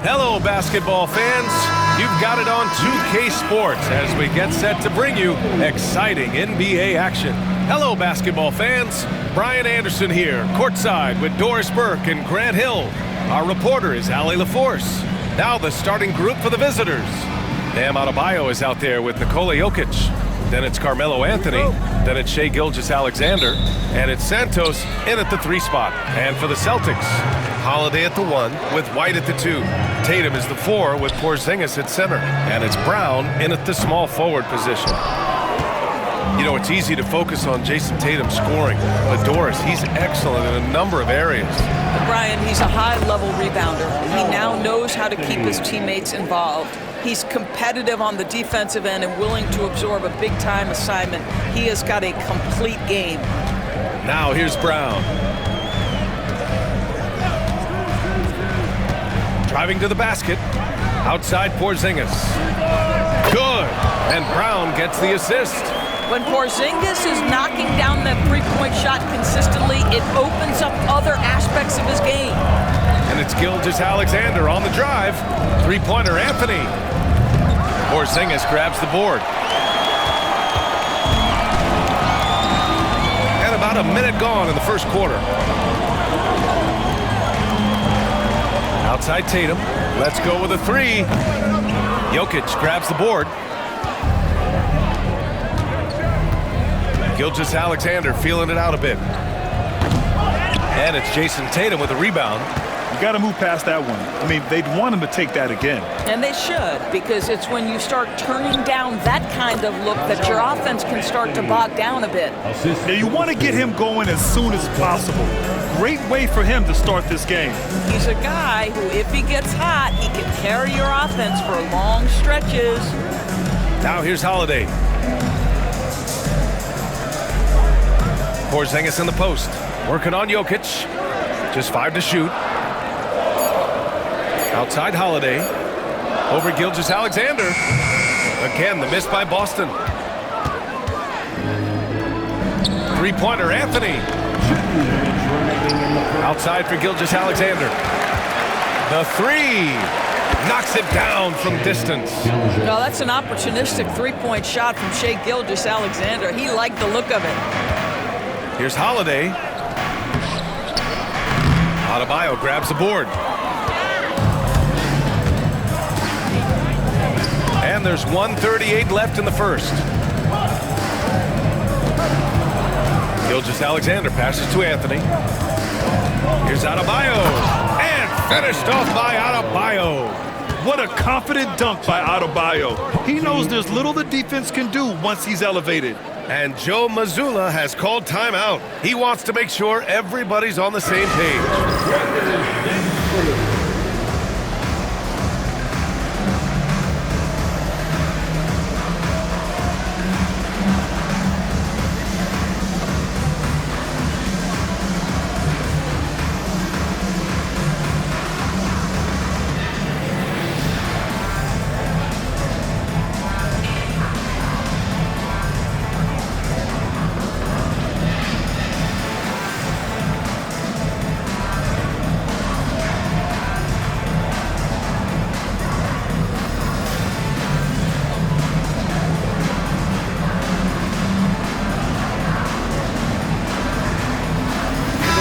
Hello, basketball fans. You've got it on 2K Sports as we get set to bring you exciting NBA action. Hello, basketball fans. Brian Anderson here, courtside with Doris Burke and Grant Hill. Our reporter is Allie LaForce. Now the starting group for the visitors. Bam Adebayo is out there with Nikola Jokic. Then it's Carmelo Anthony. Then it's Shai Gilgeous-Alexander. And it's Santos in at the 3 spot. And for the Celtics, Holiday at the 1 with White at the 2. Tatum is the 4 with Porzingis at center. And it's Brown in at the small forward position. You know, it's easy to focus on Jason Tatum scoring, but Doris, he's excellent in a number of areas. Brian, he's a high-level rebounder. He now knows how to keep his teammates involved. He's competitive on the defensive end and willing to absorb a big-time assignment. He has got a complete game. Now here's Brown. Driving to the basket. Outside Porzingis. Good. And Brown gets the assist. When Porzingis is knocking down that three-point shot consistently, it opens up other aspects of his game. And it's Gilgeous-Alexander on the drive. Three-pointer Anthony. Porzingis grabs the board. And about a minute gone in the first quarter. Outside Tatum. Let's go with a 3. Jokic grabs the board. Gilgeous-Alexander feeling it out a bit. And it's Jason Tatum with a rebound. You got to move past that one. I mean, they'd want him to take that again. And they should, because it's when you start turning down that kind of look that your offense can start to bog down a bit. Now, you want to get him going as soon as possible. Great way for him to start this game. He's a guy who, if he gets hot, he can carry your offense for long stretches. Now here's Holiday. Porzingis in the post. Working on Jokic. Just 5 to shoot. Outside Holiday. Over Gilgeous-Alexander. Again, the miss by Boston. Three-pointer Anthony. Outside for Gilgeous-Alexander. The 3. Knocks it down from distance. No, that's an opportunistic three-point shot from Shai Gilgeous-Alexander. He liked the look of it. Here's Holiday. Adebayo grabs the board. And there's 1:38 left in the first. Gilgeous-Alexander passes to Anthony. Here's Adebayo. And finished off by Adebayo. What a confident dunk by Adebayo. He knows there's little the defense can do once he's elevated. And Joe Mazzulla has called timeout. He wants to make sure everybody's on the same page.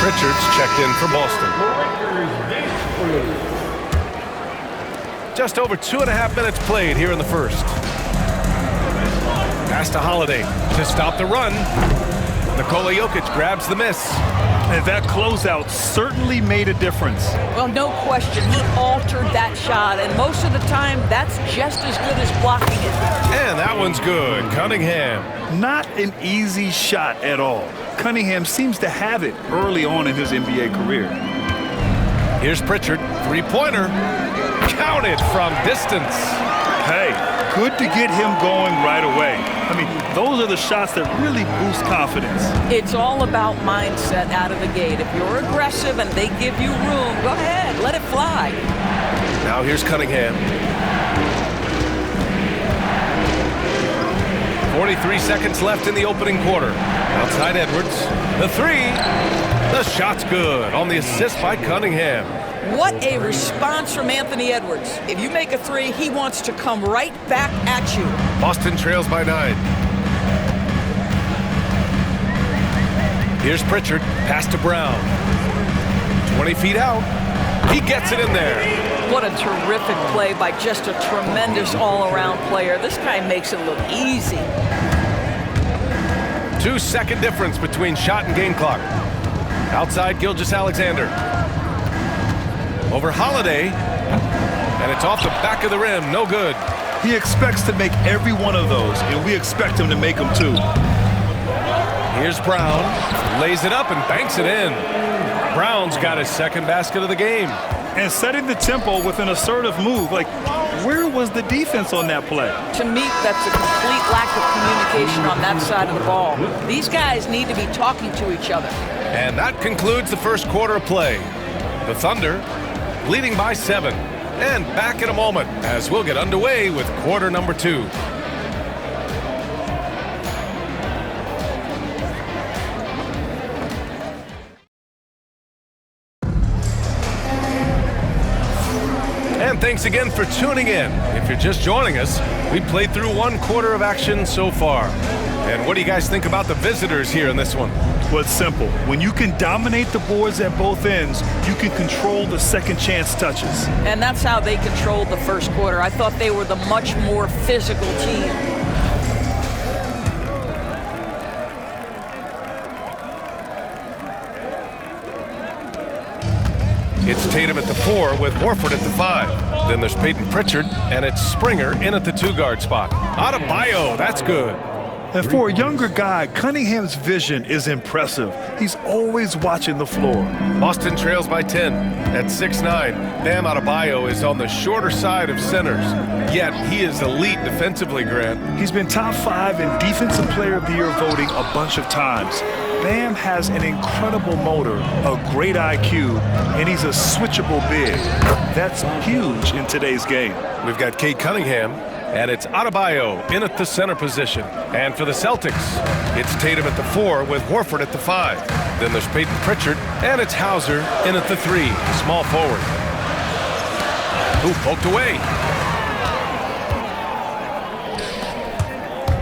Richards checked in for Boston. Just over 2.5 minutes played here in the first. Pass to Holiday to stop the run. Nikola Jokic grabs the miss. And that closeout certainly made a difference. Well, no question. He altered that shot, and most of the time, that's just as good as blocking it. And that one's good. Cunningham. Not an easy shot at all. Cunningham seems to have it early on in his NBA career. Here's Pritchard. Three-pointer. Counted from distance. Hey, good to get him going right away. I mean, those are the shots that really boost confidence. It's all about mindset out of the gate. If you're aggressive and they give you room, go ahead, let it fly. Now here's Cunningham. 43 seconds left in the opening quarter. Outside Edwards. The 3. The shot's good on the assist by Cunningham. What a response from Anthony Edwards. If you make a three, he wants to come right back at you. Boston trails by 9. Here's Pritchard, pass to Brown. 20 feet out. He gets it in there. What a terrific play by just a tremendous all-around player. This guy makes it look easy. 2-second difference between shot and game clock. Outside Gilgeous-Alexander. Over Holiday. And it's off the back of the rim. No good. He expects to make every one of those, and we expect him to make them too. Here's Brown. Lays it up and banks it in. Brown's got his second basket of the game. And setting the tempo with an assertive move. Like, where was the defense on that play? To me, that's a complete lack of communication on that side of the ball. These guys need to be talking to each other. And that concludes the first quarter of play. The Thunder leading by 7. And back in a moment as we'll get underway with quarter number 2. And thanks again for tuning in. If you're just joining us, we played through 1 quarter of action so far. And what do you guys think about the visitors here in this one? Well, it's simple. When you can dominate the boards at both ends, you can control the second chance touches. And that's how they controlled the first quarter. I thought they were the much more physical team. It's Tatum at the 4 with Horford at the 5. Then there's Peyton Pritchard, and it's Springer in at the 2-guard spot. Adebayo, that's good. And for a younger guy, Cunningham's vision is impressive. He's always watching the floor. Boston trails by 10 at 6'9". Bam Adebayo is on the shorter side of centers, yet he is elite defensively, Grant. He's been top 5 in Defensive Player of the Year voting a bunch of times. Bam has an incredible motor, a great IQ, and he's a switchable big. That's huge in today's game. We've got Kate Cunningham, and it's Adebayo in at the center position. And for the Celtics, it's Tatum at the 4 with Horford at the 5. Then there's Peyton Pritchard, and it's Hauser in at the 3, small forward. Ooh, poked away.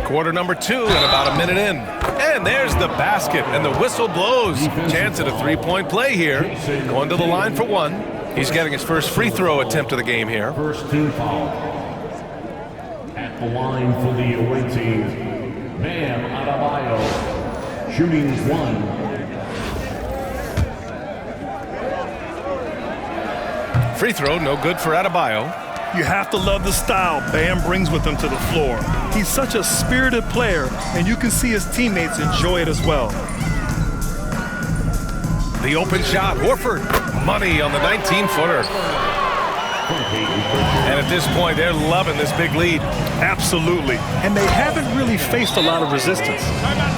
Quarter number 2 and about a minute in. And there's the basket, and the whistle blows. Chance at a 3-point play here. Going to the line for 1. He's getting his first free throw attempt of the game here. First team foul. At the line for the away team, Bam Adebayo, shooting 1. Free throw, no good for Adebayo. You have to love the style Bam brings with him to the floor. He's such a spirited player, and you can see his teammates enjoy it as well. The open shot, Horford. Money on the 19-footer. And at this point, they're loving this big lead. Absolutely. And they haven't really faced a lot of resistance.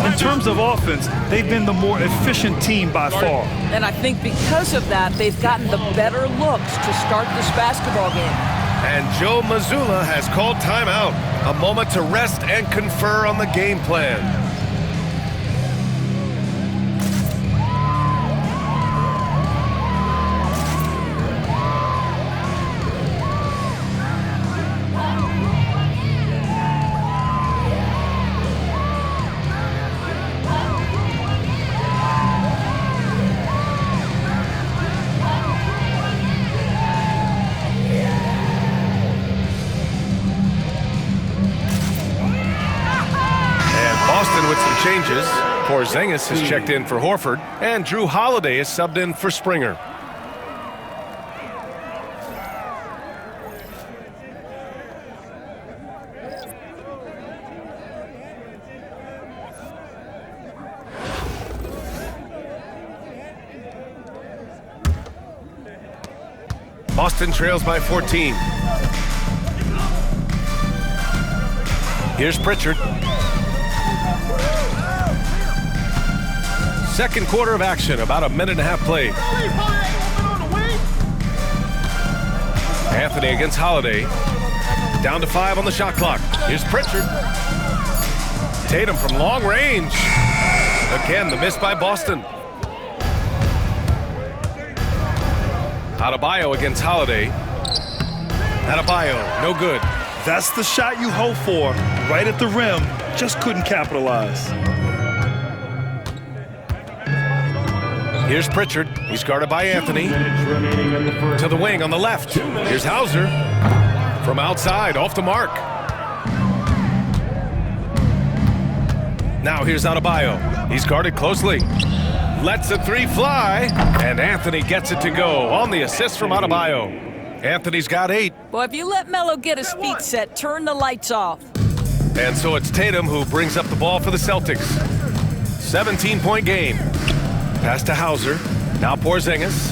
In terms of offense, they've been the more efficient team by far. And I think because of that, they've gotten the better looks to start this basketball game. And Joe Mazzulla has called timeout. A moment to rest and confer on the game plan. With some changes, Porzingis has checked in for Horford, and Drew Holiday is subbed in for Springer. Boston trails by 14. Here's Pritchard. Second quarter of action, about a minute and a half played. Anthony against Holiday. Down to 5 on the shot clock. Here's Pritchard. Tatum from long range. Again, the miss by Boston. Adebayo against Holiday. Adebayo, no good. That's the shot you hope for, right at the rim, just couldn't capitalize. Here's Pritchard, he's guarded by Anthony. To the wing on the left. Here's Hauser. From outside, off the mark. Now here's Adebayo, he's guarded closely. Lets a three fly, and Anthony gets it to go on the assist from Adebayo. Anthony's got 8. Well, if you let Melo get his feet set, turn the lights off. And so it's Tatum who brings up the ball for the Celtics. 17-point game. Pass to Hauser. Now Porzingis.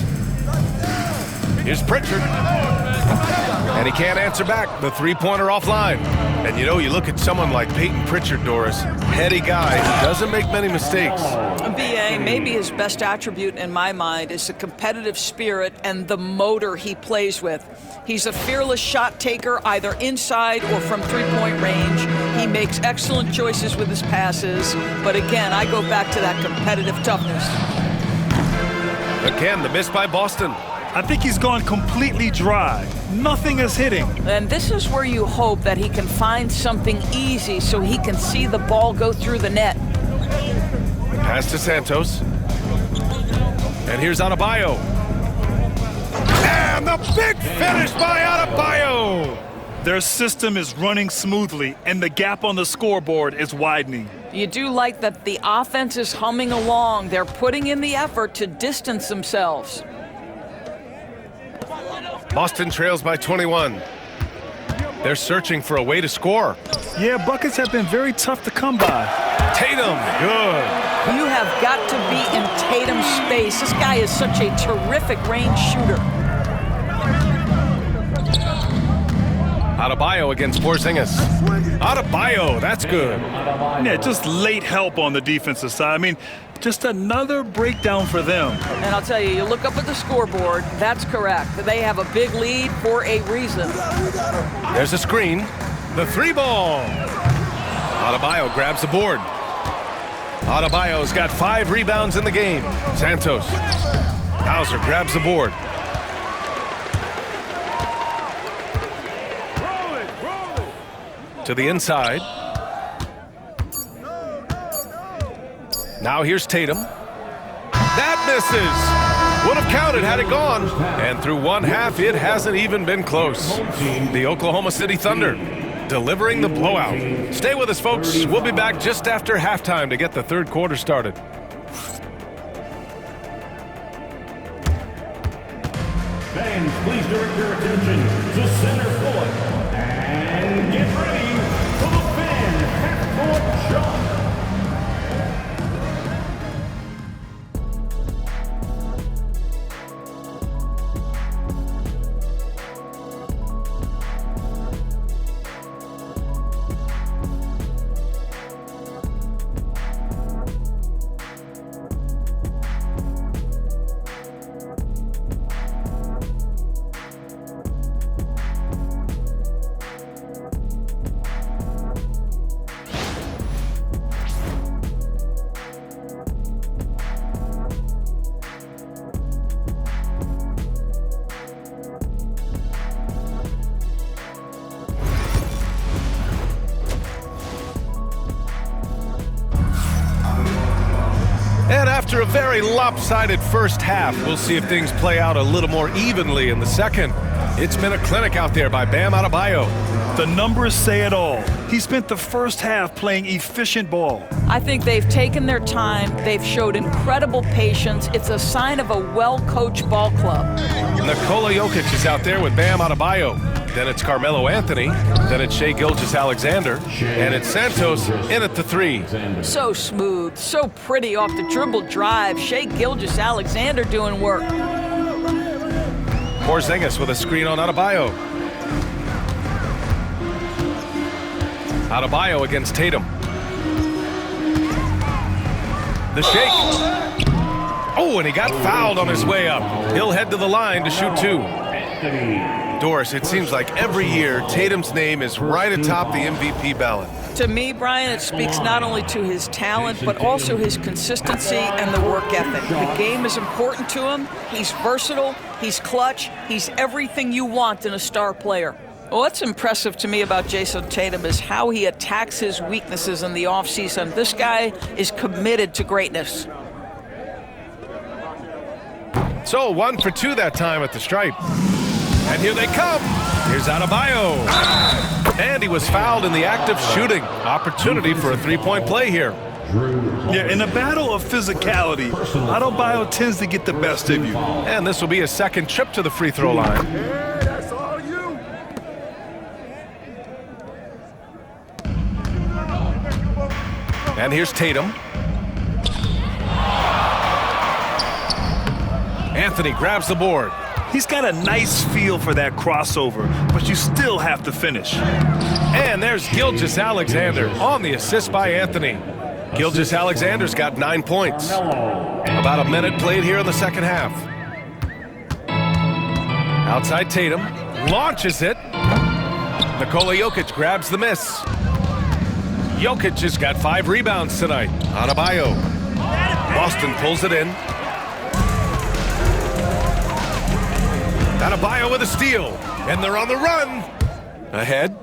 Here's Pritchard. And he can't answer back. The three-pointer offline. And you know, you look at someone like Peyton Pritchard, Doris. Heady guy who doesn't make many mistakes. BA, maybe his best attribute in my mind is the competitive spirit and the motor he plays with. He's a fearless shot taker, either inside or from three-point range. He makes excellent choices with his passes. But again, I go back to that competitive toughness. Again, the miss by Boston. I think he's gone completely dry. Nothing is hitting. And this is where you hope that he can find something easy so he can see the ball go through the net. Pass to Santos. And here's Adebayo. And the big finish by Adebayo! Their system is running smoothly, and the gap on the scoreboard is widening. You do like that the offense is humming along. They're putting in the effort to distance themselves. Boston trails by 21. They're searching for a way to score. Yeah, buckets have been very tough to come by. Tatum, good. You have got to be in Tatum's space. This guy is such a terrific range shooter. Adebayo against Porzingis. Adebayo, that's good. Yeah, just late help on the defensive side. I mean, just another breakdown for them. And I'll tell you, you look up at the scoreboard, that's correct. They have a big lead for a reason. There's a screen. The three ball. Adebayo grabs the board. Adebayo's got 5 rebounds in the game. Santos. Hauser grabs the board. To the inside. Now here's Tatum. That misses. Would have counted had it gone. And through one half, it hasn't even been close. The Oklahoma City Thunder delivering the blowout. Stay with us, folks. We'll be back just after halftime to get the third quarter started. Fans, please direct your attention to center court and get ready for the fan half-court shot. And after a very lopsided first half, we'll see if things play out a little more evenly in the second. It's been a clinic out there by Bam Adebayo. The numbers say it all. He spent the first half playing efficient ball. I think they've taken their time. They've showed incredible patience. It's a sign of a well-coached ball club. Nikola Jokic is out there with Bam Adebayo. Then it's Carmelo Anthony. Then it's Shai Gilgeous-Alexander. And it's Santos in at the 3. So smooth, so pretty off the dribble drive. Shai Gilgeous-Alexander doing work. Porzingis with a screen on Adebayo. Adebayo against Tatum. The shake. Oh, and he got fouled on his way up. He'll head to the line to shoot 2. Anthony. Doris, it seems like every year Tatum's name is right atop the MVP ballot. To me, Brian, it speaks not only to his talent, but also his consistency and the work ethic. The game is important to him. He's versatile. He's clutch. He's everything you want in a star player. What's impressive to me about Jason Tatum is how he attacks his weaknesses in the offseason. This guy is committed to greatness. So 1 for 2 that time at the stripe. And here they come. Here's Adebayo. And he was fouled in the act of shooting. Opportunity for a three-point play here. Yeah, in a battle of physicality, Adebayo tends to get the best of you. And this will be his second trip to the free throw line. That's all you. And here's Tatum. Anthony grabs the board. He's got a nice feel for that crossover, but you still have to finish. And there's Gilgeous-Alexander on the assist by Anthony. Gilgeous-Alexander's got 9 points. About a minute played here in the second half. Outside Tatum, launches it. Nikola Jokic grabs the miss. Jokic has got 5 rebounds tonight. Adebayo. Boston pulls it in. Adebayo with a steal, and they're on the run. Ahead,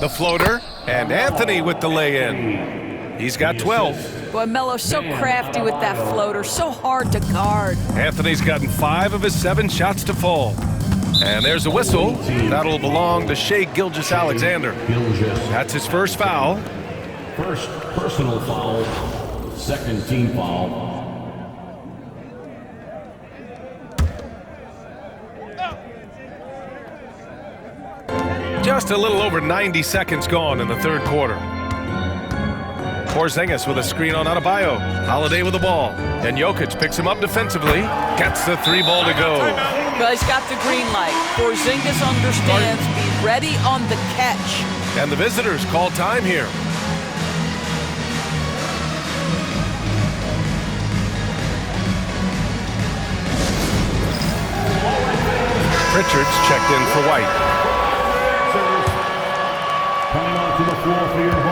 the floater, and Anthony with the lay-in. He's got 12. Boy, Melo's so crafty with that floater, so hard to guard. Anthony's gotten 5 of his 7 shots to fall. And there's a whistle. That'll belong to Shai Gilgeous-Alexander. That's his first foul. First personal foul, second team foul. Just a little over 90 seconds gone in the third quarter. Porzingis with a screen on Adebayo. Holiday with the ball. And Jokic picks him up defensively. Gets the 3 ball to go. Well, he's got the green light. Porzingis understands. Be ready on the catch. And the visitors call time here. Pritchard's checked in for White.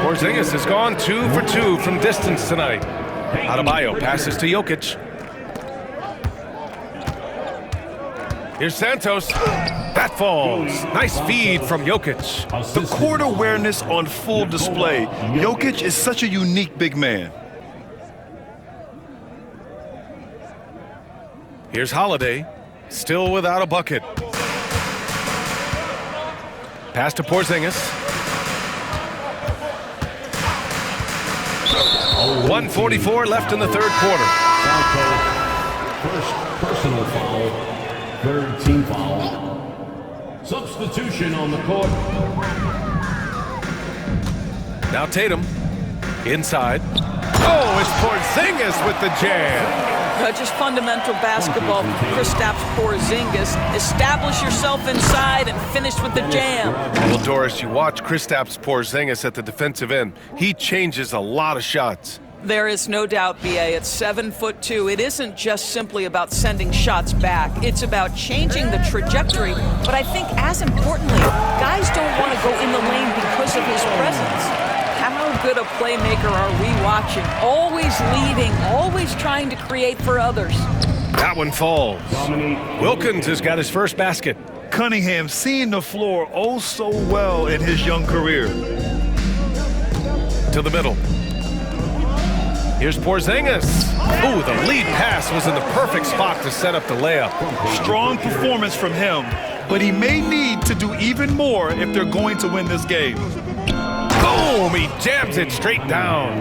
Porzingis has gone 2 for 2 from distance tonight. Adebayo passes to Jokic. Here's Santos. That falls. Nice feed from Jokic. The court awareness on full display. Jokic is such a unique big man. Here's Holiday. Still without a bucket. Pass to Porzingis. 1:44 left in the third quarter. First personal foul, third team foul. Substitution on the court. Now Tatum, inside. Oh, it's Porzingis with the jam. Just fundamental basketball from Kristaps Porzingis. Establish yourself inside and finish with the jam. Well, Doris, you watch Kristaps Porzingis at the defensive end. He changes a lot of shots. There is no doubt, B.A. At 7'2", it isn't just simply about sending shots back. It's about changing the trajectory. But I think as importantly, guys don't want to go in the lane because of his presence. How good a playmaker are we watching? Always leading, always trying to create for others. That one falls. Wilkins has got his first basket. Cunningham seeing the floor oh so well in his young career. To the middle. Here's Porzingis. Ooh, the lead pass was in the perfect spot to set up the layup. Strong performance from him, but he may need to do even more if they're going to win this game. Boom! He jams it straight down.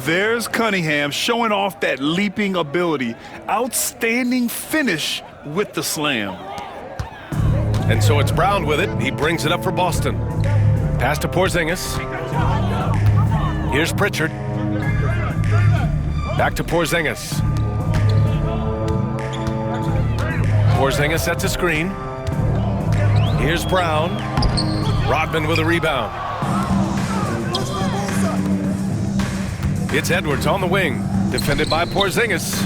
There's Cunningham showing off that leaping ability. Outstanding finish with the slam. And so it's Brown with it. He brings it up for Boston. Pass to Porzingis. Here's Pritchard. Back to Porzingis. Porzingis sets a screen. Here's Brown. Rodman with a rebound. It's Edwards on the wing, defended by Porzingis.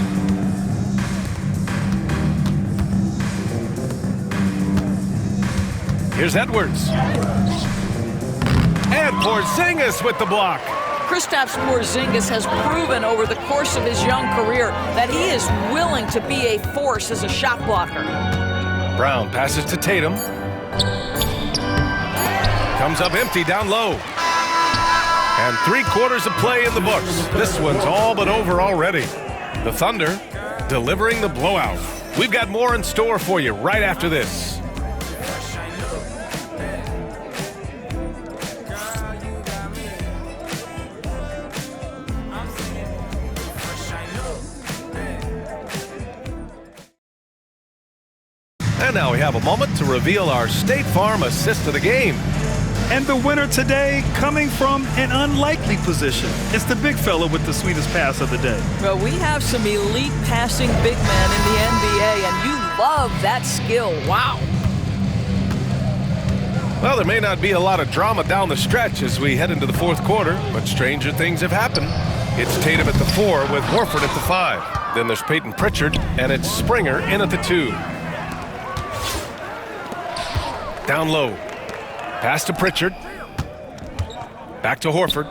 Here's Edwards. And Porzingis with the block. Kristaps Porzingis has proven over the course of his young career that he is willing to be a force as a shot blocker. Brown passes to Tatum. Comes up empty down low. And 3/4 of play in the books. This one's all but over already. The Thunder delivering the blowout. We've got more in store for you right after this. And now we have a moment to reveal our State Farm assist of the game. And the winner today coming from an unlikely position. It's the big fella with the sweetest pass of the day. Well, we have some elite passing big men in the NBA, and you love that skill. Wow. Well, there may not be a lot of drama down the stretch as we head into the fourth quarter, but stranger things have happened. It's Tatum at the 4 with Horford at the 5. Then there's Peyton Pritchard, and it's Springer in at the 2. Down low. Pass to Pritchard. Back to Horford.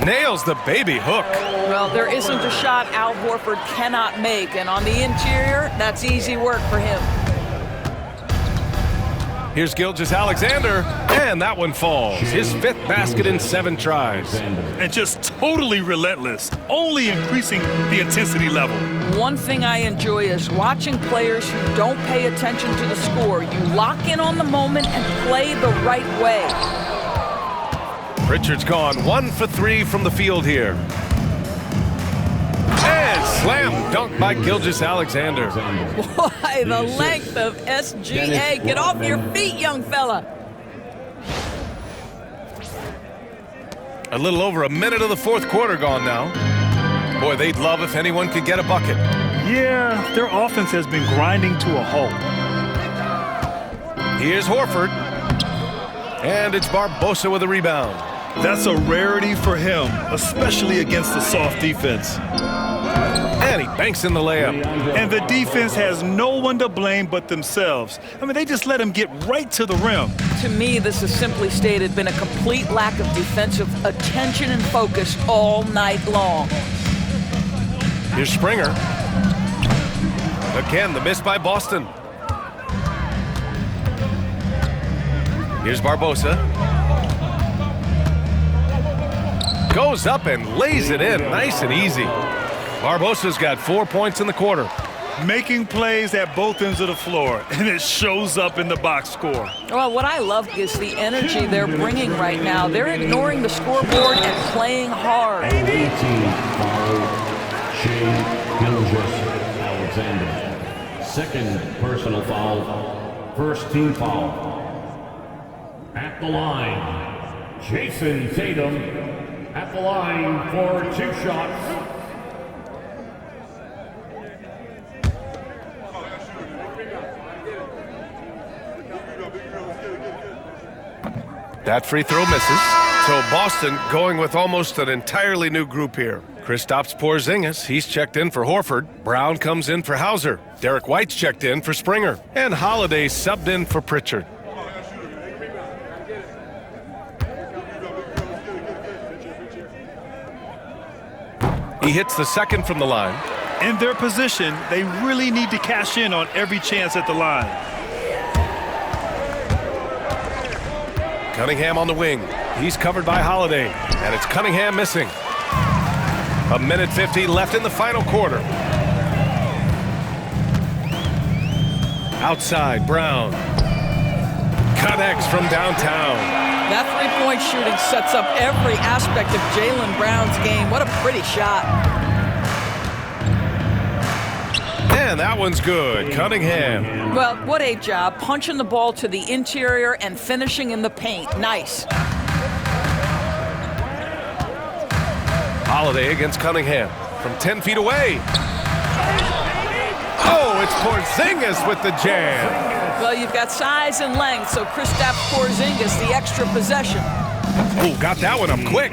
Nails the baby hook. Well, there isn't a shot Al Horford cannot make, and on the interior, that's easy work for him. Here's Gilgeous-Alexander, and that one falls. His 5th basket in 7 tries. And just totally relentless, only increasing the intensity level. One thing I enjoy is watching players who don't pay attention to the score. You lock in on the moment and play the right way. Pritchard's gone 1 for 3 from the field here. And slam dunk by Gilgeous-Alexander. Boy, the length of SGA. Get off your feet, young fella. A little over a minute of the fourth quarter gone now. Boy, they'd love if anyone could get a bucket. Yeah, their offense has been grinding to a halt. Here's Horford. And it's Barbosa with a rebound. That's a rarity for him, especially against the soft defense. And he banks in the layup. And the defense has no one to blame but themselves. I mean, they just let him get right to the rim. To me, this has simply stated been a complete lack of defensive attention and focus all night long. Here's Springer. Again, the miss by Boston. Here's Barbosa. Goes up and lays it in nice and easy. Barbosa's got 4 points in the quarter. Making plays at both ends of the floor, and it shows up in the box score. Well, what I love is the energy they're bringing right now. They're ignoring the scoreboard and playing hard. 18 foul, Shea Gilgeous-Alexander. 2nd personal foul, 1st team foul. At the line, Jason Tatum at the line for 2 shots. That free throw misses. So Boston going with almost an entirely new group here. Kristaps Porzingis, he's checked in for Horford. Brown comes in for Hauser. Derek White's checked in for Springer. And Holiday subbed in for Pritchard. He hits the 2nd from the line. In their position, they really need to cash in on every chance at the line. Cunningham on the wing. He's covered by Holiday. And it's Cunningham missing. 1:50 left in the final quarter. Outside, Brown. Connects from downtown. That three-point shooting sets up every aspect of Jaylen Brown's game. What a pretty shot. And that one's good. Cunningham. Well, what a job. Punching the ball to the interior and finishing in the paint. Nice. Holiday against Cunningham from 10 feet away. Oh, it's Porzingis with the jam. Well, you've got size and length, so Kristaps Porzingis, the extra possession. Oh, got that one up quick.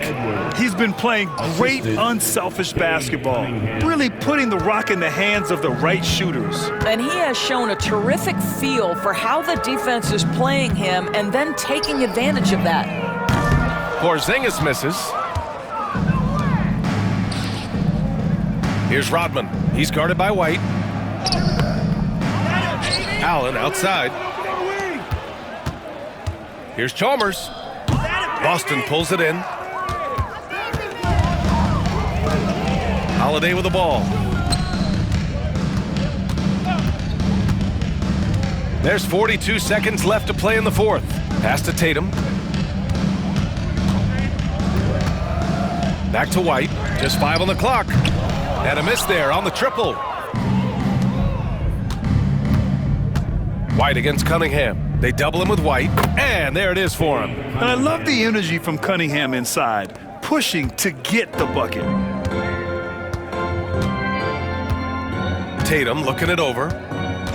He's been playing great, unselfish basketball, really putting the rock in the hands of the right shooters. And he has shown a terrific feel for how the defense is playing him and then taking advantage of that. Porzingis misses. Here's Rodman. He's guarded by White. Allen outside. Here's Chalmers. Boston pulls it in. Holiday with the ball. There's 42 seconds left to play in the fourth. Pass to Tatum. Back to White. Just 5 on the clock. And a miss there on the triple. White against Cunningham. They double him with White, and there it is for him. And I love the energy from Cunningham inside, pushing to get the bucket. Tatum looking it over.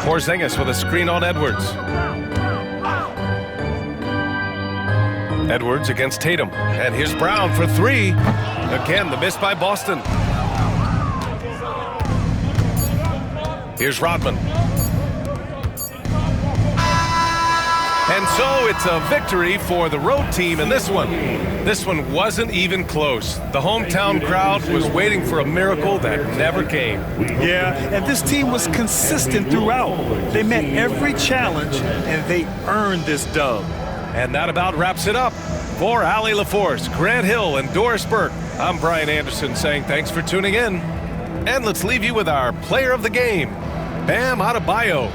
Porzingis with a screen on Edwards. Edwards against Tatum. And here's Brown for 3. Again, the miss by Boston. Here's Rodman. And so it's a victory for the road team in this one. This one wasn't even close. The hometown crowd was waiting for a miracle that never came. Yeah, and this team was consistent throughout. They met every challenge, and they earned this dub. And that about wraps it up. For Allie LaForce, Grant Hill, and Doris Burke, I'm Brian Anderson saying thanks for tuning in. And let's leave you with our player of the game, Bam Adebayo.